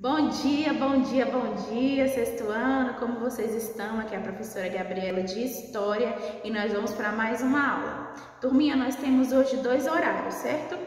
Bom dia, bom dia, bom dia, sexto ano, como vocês estão? Aqui é a professora Gabriela de História e nós vamos para mais uma aula. Turminha, nós temos hoje dois horários, certo?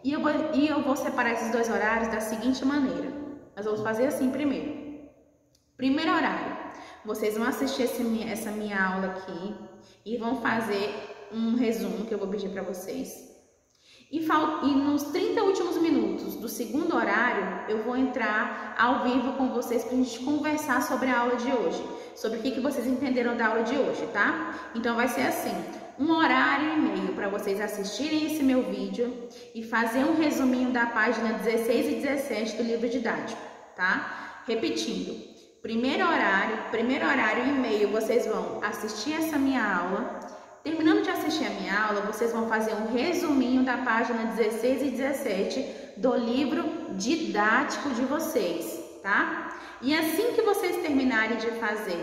E eu vou separar esses dois horários da seguinte maneira. Nós vamos fazer assim primeiro. Primeiro horário, vocês vão assistir essa minha aula aqui e vão fazer um resumo que eu vou pedir para vocês. E nos 30 últimos minutos do segundo horário, eu vou entrar ao vivo com vocês para a gente conversar sobre a aula de hoje, sobre o que vocês entenderam da aula de hoje, tá? Então vai ser assim, 1h30 para vocês assistirem esse meu vídeo e fazer um resuminho da página 16 e 17 do livro didático, tá? Repetindo, primeiro horário e meio, vocês vão assistir essa minha aula. Terminando de assistir a minha aula, vocês vão fazer um resuminho da página 16 e 17 do livro didático de vocês, tá? E assim que vocês terminarem de fazer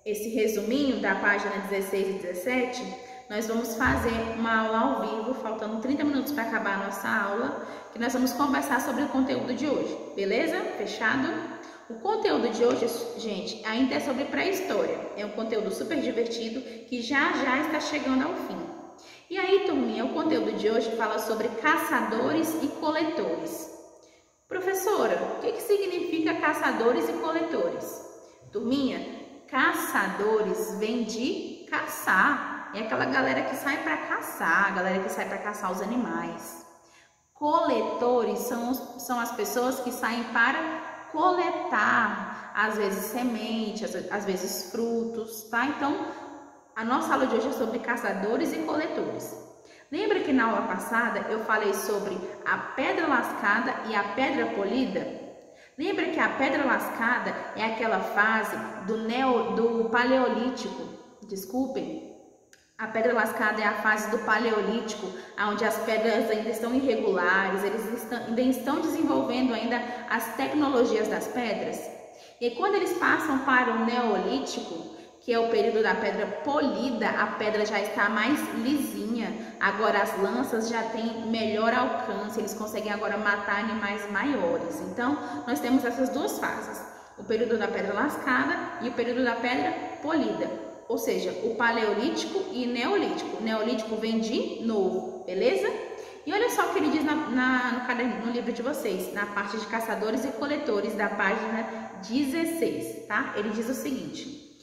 esse resuminho da página 16 e 17, nós vamos fazer uma aula ao vivo, faltando 30 minutos para acabar a nossa aula, que nós vamos conversar sobre o conteúdo de hoje, beleza? Fechado? O conteúdo de hoje, gente, ainda é sobre pré-história. É um conteúdo super divertido que já está chegando ao fim. E aí, turminha, o conteúdo de hoje fala sobre caçadores e coletores. Professora, o que significa caçadores e coletores? Turminha, caçadores vem de caçar. É aquela galera que sai para caçar, a galera que sai para caçar os animais. Coletores são as pessoas que saem para coletar, às vezes sementes, às vezes frutos, tá? Então, a nossa aula de hoje é sobre caçadores e coletores. Lembra que na aula passada eu falei sobre a pedra lascada e a pedra polida? Lembra que a pedra lascada é aquela fase do Paleolítico, desculpem. A pedra lascada é a fase do Paleolítico, onde as pedras ainda estão irregulares, eles ainda estão desenvolvendo ainda as tecnologias das pedras. E quando eles passam para o Neolítico, que é o período da pedra polida, a pedra já está mais lisinha. Agora as lanças já têm melhor alcance, eles conseguem agora matar animais maiores. Então, nós temos essas duas fases, o período da pedra lascada e o período da pedra polida. Ou seja, o Paleolítico e Neolítico. O Neolítico vem de novo, beleza? E olha só o que ele diz no livro de vocês, na parte de caçadores e coletores, da página 16, tá? Ele diz o seguinte,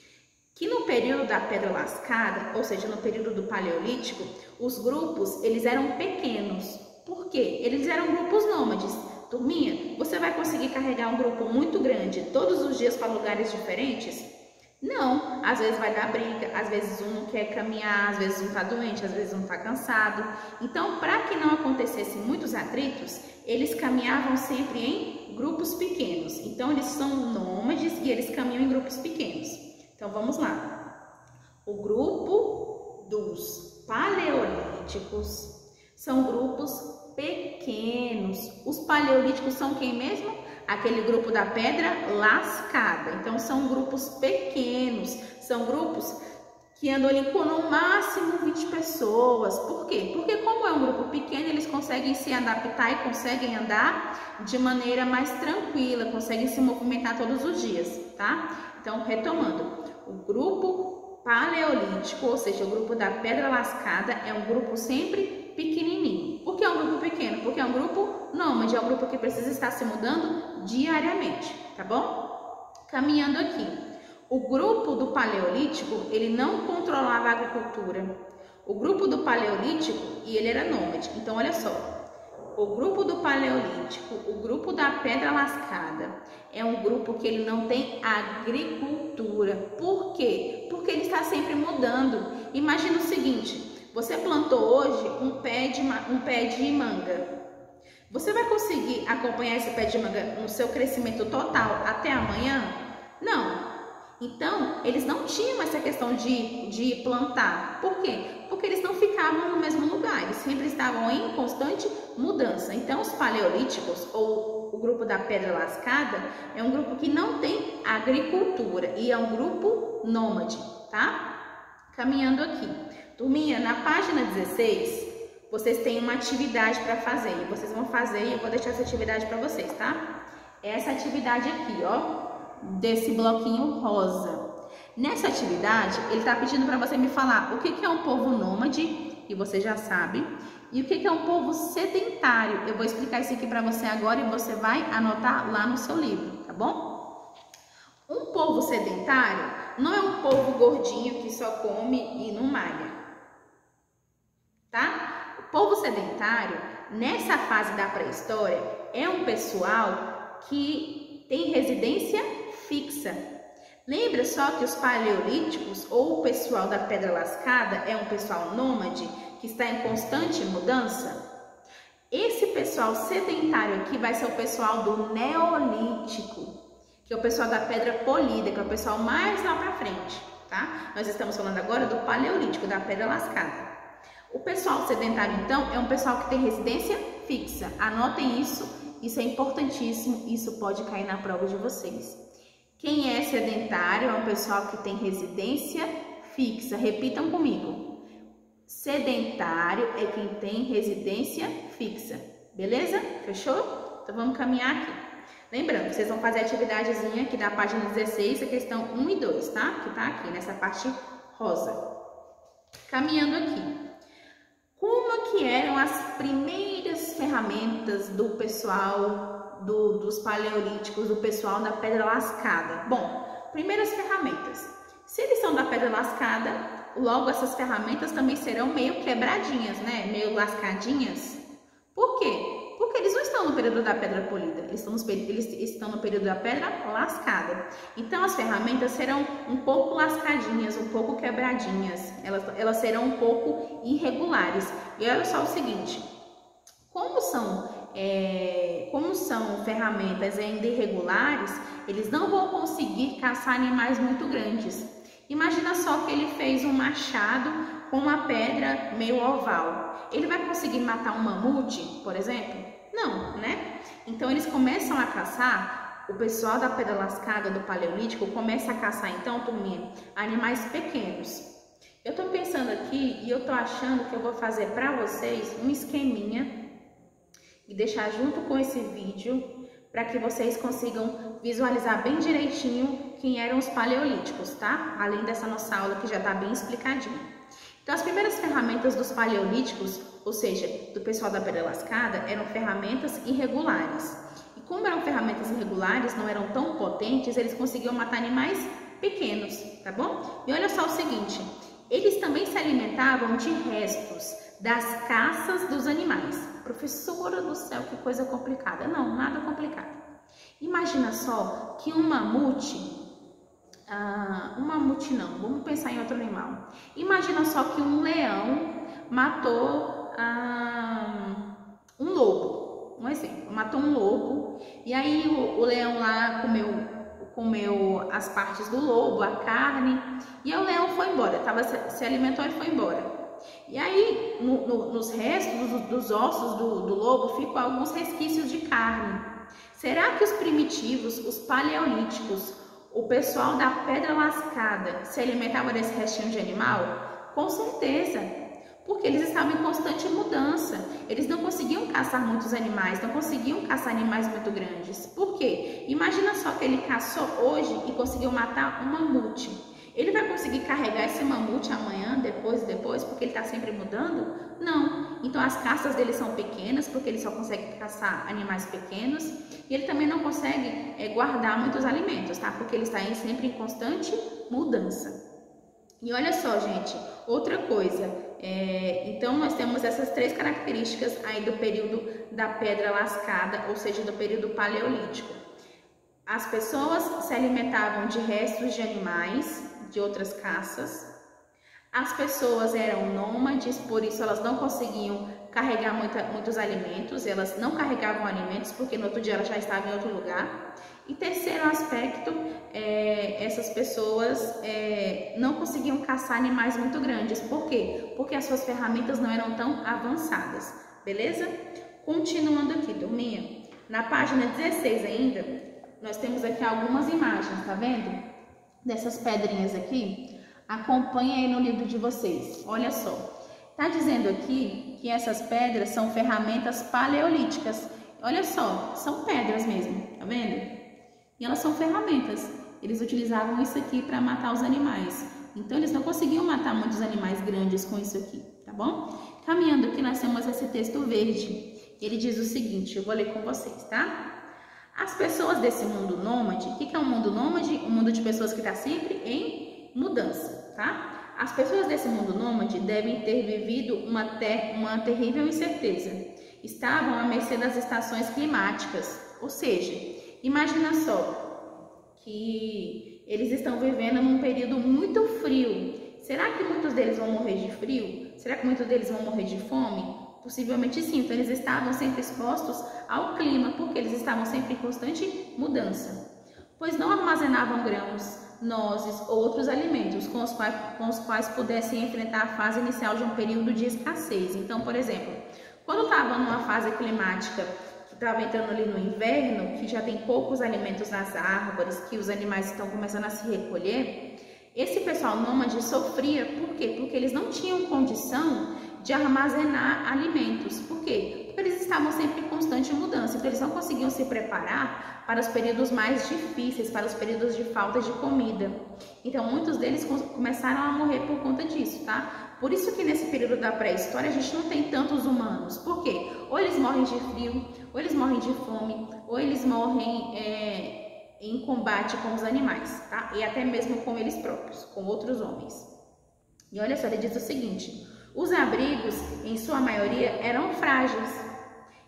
que no período da pedra lascada, ou seja, no período do Paleolítico, os grupos, eles eram pequenos. Por quê? Eles eram grupos nômades. Turminha, você vai conseguir carregar um grupo muito grande todos os dias para lugares diferentes? Não, às vezes vai dar briga, às vezes um não quer caminhar, às vezes um está doente, às vezes um está cansado. Então, para que não acontecessem muitos atritos, eles caminhavam sempre em grupos pequenos. Então, eles são nômades e eles caminham em grupos pequenos. Então, vamos lá. O grupo dos paleolíticos são grupos pequenos. Os paleolíticos são quem mesmo? Aquele grupo da pedra lascada. Então, são grupos pequenos, são grupos que andam ali com no máximo 20 pessoas. Por quê? Porque como é um grupo pequeno, eles conseguem se adaptar e conseguem andar de maneira mais tranquila, conseguem se movimentar todos os dias, tá? Então, retomando, o grupo paleolítico, ou seja, o grupo da pedra lascada, é um grupo sempre pequenininho. Por que é um grupo pequeno? Porque é um grupo nômade, é um grupo que precisa estar se mudando diariamente, tá bom? Caminhando aqui, o grupo do Paleolítico, ele não controlava a agricultura. O grupo do Paleolítico, e ele era nômade. Então, olha só, o grupo do Paleolítico, o grupo da pedra lascada, é um grupo que ele não tem agricultura. Por quê? Porque ele está sempre mudando. Imagina o seguinte, você plantou hoje um pé de manga. Você vai conseguir acompanhar esse pé de manga no seu crescimento total até amanhã? Não. Então, eles não tinham essa questão de plantar. Por quê? Porque eles não ficavam no mesmo lugar. Eles sempre estavam em constante mudança. Então, os paleolíticos, ou o grupo da pedra lascada, é um grupo que não tem agricultura e é um grupo nômade, tá? Caminhando aqui. Turminha, na página 16, vocês têm uma atividade para fazer. E vocês vão fazer e eu vou deixar essa atividade para vocês, tá? Essa atividade aqui, ó, desse bloquinho rosa. Nessa atividade, ele tá pedindo para você me falar o que é um povo nômade, que você já sabe, e o que é um povo sedentário. Eu vou explicar isso aqui para você agora e você vai anotar lá no seu livro, tá bom? Um povo sedentário não é um povo gordinho que só come e não malha, tá? O povo sedentário, nessa fase da pré-história, é um pessoal que tem residência fixa. Lembra só que os paleolíticos ou o pessoal da Pedra Lascada é um pessoal nômade que está em constante mudança? Esse pessoal sedentário aqui vai ser o pessoal do Neolítico, que é o pessoal da Pedra Polida, que é o pessoal mais lá para frente, tá? Nós estamos falando agora do Paleolítico, da Pedra Lascada. O pessoal sedentário, então, é um pessoal que tem residência fixa. Anotem isso é importantíssimo, isso pode cair na prova de vocês. Quem é sedentário é um pessoal que tem residência fixa. Repitam comigo. Sedentário é quem tem residência fixa. Beleza? Fechou? Então vamos caminhar aqui. Lembrando, vocês vão fazer a atividadezinha aqui da página 16, a questão 1 e 2, tá? Que tá aqui nessa parte rosa. Caminhando aqui. Como que eram as primeiras ferramentas do pessoal dos paleolíticos, do pessoal da Pedra Lascada? Bom, primeiras ferramentas. Se eles são da Pedra Lascada, logo essas ferramentas também serão meio quebradinhas, né? Meio lascadinhas. Por quê? Porque eles não estão no período da Pedra Polida, eles estão no período da Pedra Lascada. Então as ferramentas serão um pouco lascadinhas, um pouco quebradinhas, elas serão um pouco irregulares. E olha só o seguinte, como são ferramentas ainda irregulares, eles não vão conseguir caçar animais muito grandes. Imagina só que ele fez um machado com uma pedra meio oval. Ele vai conseguir matar um mamute, por exemplo? Não, né? Então eles começam a caçar, o pessoal da Pedra Lascada, do Paleolítico, começa a caçar, então, turminha, animais pequenos. Eu tô pensando aqui e eu tô achando que eu vou fazer para vocês um esqueminha e deixar junto com esse vídeo para que vocês consigam visualizar bem direitinho quem eram os paleolíticos, tá? Além dessa nossa aula que já tá bem explicadinha. Então, as primeiras ferramentas dos paleolíticos, ou seja, do pessoal da Pedra Lascada, eram ferramentas irregulares. E como eram ferramentas irregulares, não eram tão potentes, eles conseguiam matar animais pequenos, tá bom? E olha só o seguinte, eles também se alimentavam de restos das caças dos animais. Professora do céu, que coisa complicada. Não, nada complicado. Imagina só que um mamute não, vamos pensar em outro animal. Imagina só que um leão matou um lobo, um exemplo, matou um lobo, e aí o leão lá comeu as partes do lobo, a carne, e aí o leão foi embora, se alimentou e foi embora. E aí, nos restos dos ossos do lobo, ficam alguns resquícios de carne. Será que os primitivos, os paleolíticos, o pessoal da Pedra Lascada se alimentava desse restinho de animal? Com certeza, porque eles estavam em constante mudança. Eles não conseguiam caçar muitos animais, não conseguiam caçar animais muito grandes. Por quê? Imagina só que ele caçou hoje e conseguiu matar um mamute. Ele vai conseguir carregar esse mamute amanhã, depois, porque ele está sempre mudando? Não. Então as caças dele são pequenas, porque ele só consegue caçar animais pequenos. E ele também não consegue guardar muitos alimentos, tá? Porque ele está sempre em constante mudança. E olha só, gente, outra coisa. Então nós temos essas três características aí do período da Pedra Lascada, ou seja, do período paleolítico. As pessoas se alimentavam de restos de animais, de outras caças. As pessoas eram nômades, por isso elas não conseguiam carregar muitos alimentos, elas não carregavam alimentos porque no outro dia elas já estavam em outro lugar. E terceiro aspecto, essas pessoas não conseguiam caçar animais muito grandes. Por quê? Porque as suas ferramentas não eram tão avançadas, beleza? Continuando aqui, turminha, na página 16 ainda, nós temos aqui algumas imagens, tá vendo? Dessas pedrinhas aqui. Acompanhe aí no livro de vocês, olha só. Tá dizendo aqui que essas pedras são ferramentas paleolíticas. Olha só, são pedras mesmo, tá vendo? E elas são ferramentas. Eles utilizavam isso aqui para matar os animais. Então, eles não conseguiam matar muitos animais grandes com isso aqui, tá bom? Caminhando aqui, nós temos esse texto verde. Ele diz o seguinte, eu vou ler com vocês, tá? As pessoas desse mundo nômade, o que é um mundo nômade? Um mundo de pessoas que está sempre em mudança, tá? As pessoas desse mundo nômade devem ter vivido uma terrível incerteza. Estavam à mercê das estações climáticas, ou seja, imagina só que eles estão vivendo num período muito frio. Será que muitos deles vão morrer de frio? Será que muitos deles vão morrer de fome? Possivelmente sim. Então eles estavam sempre expostos ao clima, porque eles estavam sempre em constante mudança. Pois não armazenavam grãos, nozes ou outros alimentos com os quais pudessem enfrentar a fase inicial de um período de escassez. Então, por exemplo, quando estava numa fase climática que estava entrando ali no inverno, que já tem poucos alimentos nas árvores, que os animais estão começando a se recolher, esse pessoal nômade sofria. Por quê? Porque eles não tinham condição de armazenar alimentos. Por quê? Porque eles estavam sempre em constante mudança, então eles não conseguiam se preparar para os períodos mais difíceis, para os períodos de falta de comida. Então muitos deles começaram a morrer por conta disso, tá? Por isso que nesse período da pré-história a gente não tem tantos humanos. Por quê? Ou eles morrem de frio, ou eles morrem de fome, ou eles morrem em combate com os animais, tá? E até mesmo com eles próprios, com outros homens. E olha só, ele diz o seguinte: os abrigos, em sua maioria, eram frágeis.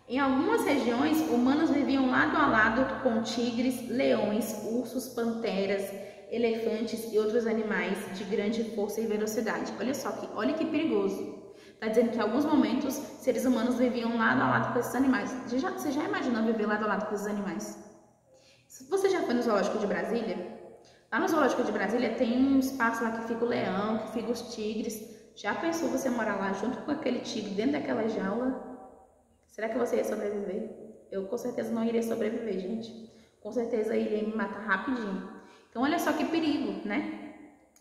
Em algumas regiões, humanos viviam lado a lado com tigres, leões, ursos, panteras, elefantes e outros animais de grande força e velocidade. Olha só, olha que perigoso. Está dizendo que em alguns momentos, seres humanos viviam lado a lado com esses animais. Você já imaginou viver lado a lado com esses animais? Você já foi no Zoológico de Brasília? Lá no Zoológico de Brasília tem um espaço lá que fica o leão, que fica os tigres. Já pensou você morar lá junto com aquele tigre dentro daquela jaula? Será que você ia sobreviver? Eu com certeza não iria sobreviver, gente. Com certeza iria me matar rapidinho. Então olha só que perigo, né?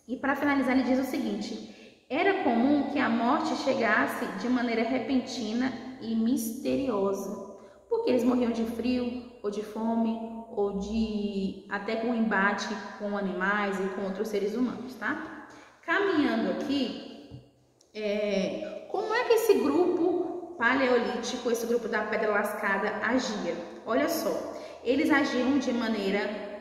E para finalizar ele diz o seguinte: era comum que a morte chegasse de maneira repentina e misteriosa. Porque eles morriam de frio, ou de fome, ou até com embate com animais e com outros seres humanos, tá? Caminhando aqui, como é que esse grupo paleolítico, esse grupo da Pedra Lascada agia? Olha só, eles agiam de maneira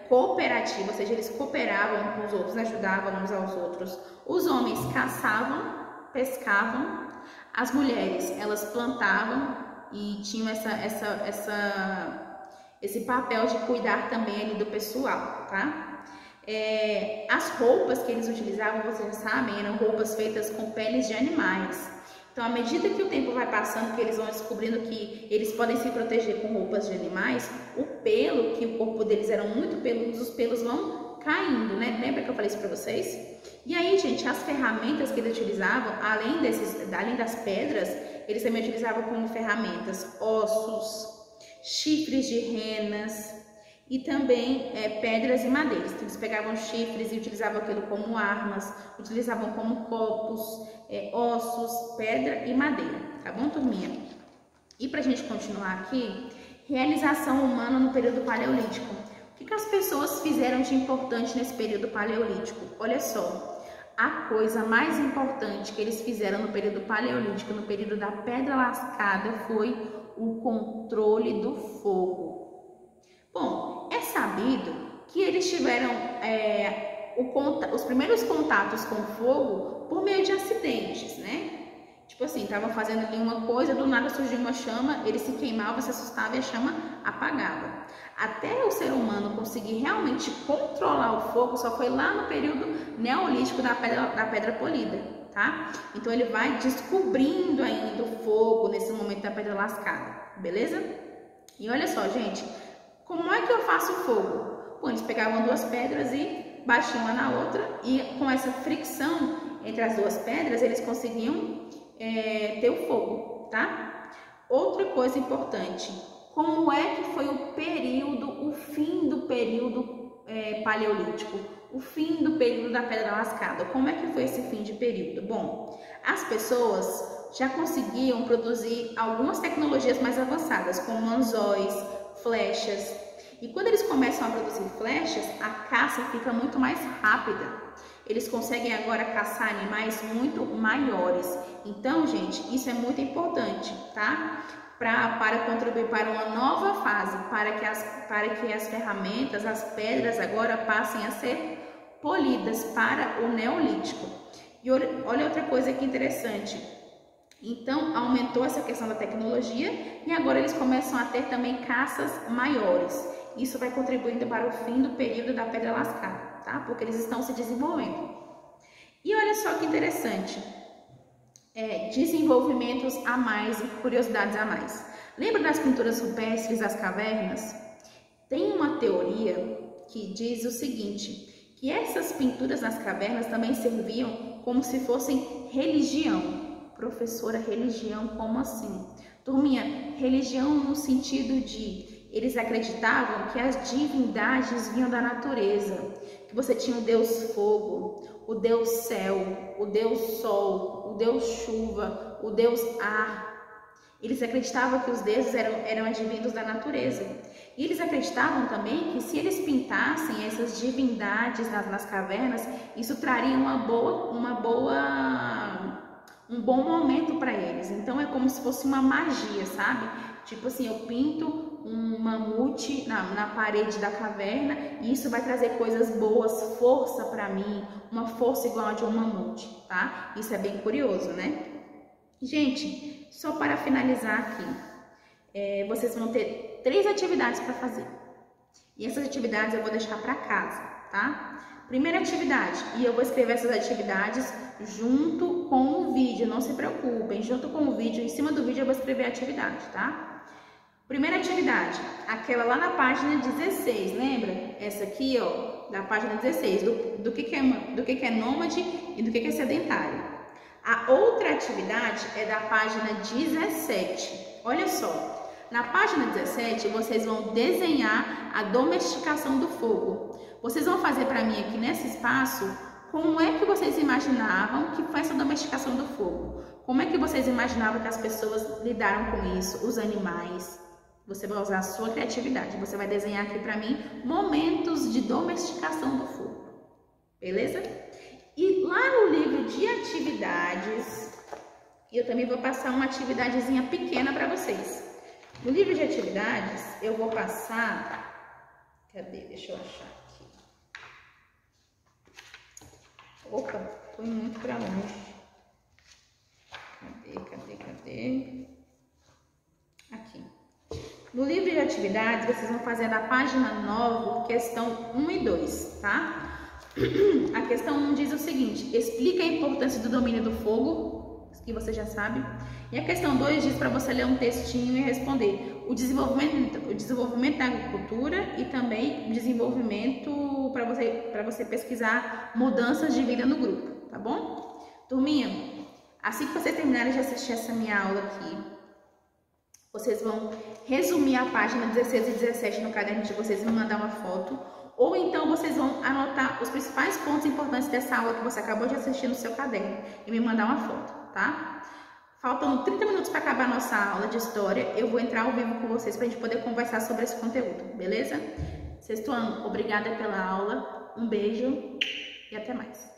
cooperativa, ou seja, eles cooperavam com os outros, ajudavam uns aos outros. Os homens caçavam, pescavam, as mulheres, elas plantavam e tinham esse papel de cuidar também ali do pessoal, tá? As roupas que eles utilizavam, vocês sabem, eram roupas feitas com peles de animais. Então, à medida que o tempo vai passando, que eles vão descobrindo que eles podem se proteger com roupas de animais, o pelo, que o corpo deles era muito peludo, os pelos vão caindo, né? Lembra que eu falei isso para vocês? E aí, gente, as ferramentas que eles utilizavam, além das pedras, eles também utilizavam como ferramentas ossos, chifres de renas e também pedras e madeiras. Então, eles pegavam chifres e utilizavam aquilo como armas, utilizavam como copos, ossos, pedra e madeira. Tá bom, turminha? E pra gente continuar aqui, realização humana no período paleolítico. O que as pessoas fizeram de importante nesse período paleolítico? Olha só, a coisa mais importante que eles fizeram no período paleolítico, no período da Pedra Lascada, foi o controle do fogo. Bom, é sabido que eles tiveram os primeiros contatos com o fogo por meio de acidentes, né? Tipo assim, estavam fazendo ali uma coisa, do nada surgiu uma chama, ele se queimava, se assustava e a chama apagava. Até o ser humano conseguir realmente controlar o fogo só foi lá no período neolítico da pedra polida, tá? Então ele vai descobrindo ainda o fogo nesse momento da Pedra Lascada, beleza? E olha só, gente, como é que eu faço fogo? Bom, eles pegavam duas pedras e batiam uma na outra, e com essa fricção entre as duas pedras, eles conseguiam ter o fogo, tá? Outra coisa importante, como é que foi o fim do período paleolítico, o fim do período da Pedra Lascada? Como é que foi esse fim de período? Bom, as pessoas já conseguiam produzir algumas tecnologias mais avançadas, como anzóis, flechas. E quando eles começam a produzir flechas, a caça fica muito mais rápida. Eles conseguem agora caçar animais muito maiores. Então, gente, isso é muito importante, tá? Para contribuir para uma nova fase, para que as ferramentas, as pedras agora passem a ser polidas para o Neolítico. E olha outra coisa que interessante. Então, aumentou essa questão da tecnologia e agora eles começam a ter também caças maiores. Isso vai contribuindo para o fim do período da pedra lascada, tá? Porque eles estão se desenvolvendo. E olha só que interessante. Desenvolvimentos a mais e curiosidades a mais. Lembra das pinturas rupestres das cavernas? Tem uma teoria que diz o seguinte, que essas pinturas nas cavernas também serviam como se fossem religião. Professora, religião, como assim? Turminha, religião no sentido de eles acreditavam que as divindades vinham da natureza, que você tinha o Deus fogo, o Deus céu, o Deus sol, o Deus chuva, o Deus ar. Eles acreditavam que os deuses eram advindos da natureza. E eles acreditavam também que se eles pintassem essas divindades nas cavernas, isso traria um bom momento para eles. Então é como se fosse uma magia, sabe? Tipo assim, eu pinto um mamute na parede da caverna e isso vai trazer coisas boas, força para mim, uma força igual a de um mamute, tá? Isso é bem curioso, né? Gente, só para finalizar aqui, vocês vão ter 3 atividades para fazer. E essas atividades eu vou deixar para casa, tá? Primeira atividade, e eu vou escrever essas atividades junto com o vídeo, não se preocupem, junto com o vídeo, em cima do vídeo eu vou escrever a atividade, tá? Primeira atividade, aquela lá na página 16, lembra? Essa aqui, ó, da página 16, do que é nômade e do que é sedentário. A outra atividade é da página 17. Olha só, na página 17 vocês vão desenhar a domesticação do fogo. Vocês vão fazer para mim aqui nesse espaço como é que vocês imaginavam que foi essa domesticação do fogo. Como é que vocês imaginavam que as pessoas lidaram com isso, os animais. Você vai usar a sua criatividade. Você vai desenhar aqui para mim momentos de domesticação do fogo. Beleza? E lá no livro de atividades, eu também vou passar uma atividadezinha pequena para vocês. No livro de atividades, eu vou passar... Cadê? Deixa eu achar aqui. Opa, foi muito para longe. Cadê? Aqui. No livro de atividades, vocês vão fazer da página 9, questão 1 e 2, tá? A questão 1 diz o seguinte, explica a importância do domínio do fogo, que você já sabe. E a questão 2 diz para você ler um textinho e responder o desenvolvimento da agricultura e também o desenvolvimento para você pesquisar mudanças de vida no grupo, tá bom? Turminha, assim que vocês terminarem de assistir essa minha aula aqui, vocês vão resumir a página 16 e 17 no caderno de vocês e me mandar uma foto. Ou então vocês vão anotar os principais pontos importantes dessa aula que você acabou de assistir no seu caderno e me mandar uma foto, tá? Faltam 30 minutos para acabar a nossa aula de história. Eu vou entrar ao vivo com vocês para a gente poder conversar sobre esse conteúdo, beleza? Sexto ano, obrigada pela aula. Um beijo e até mais.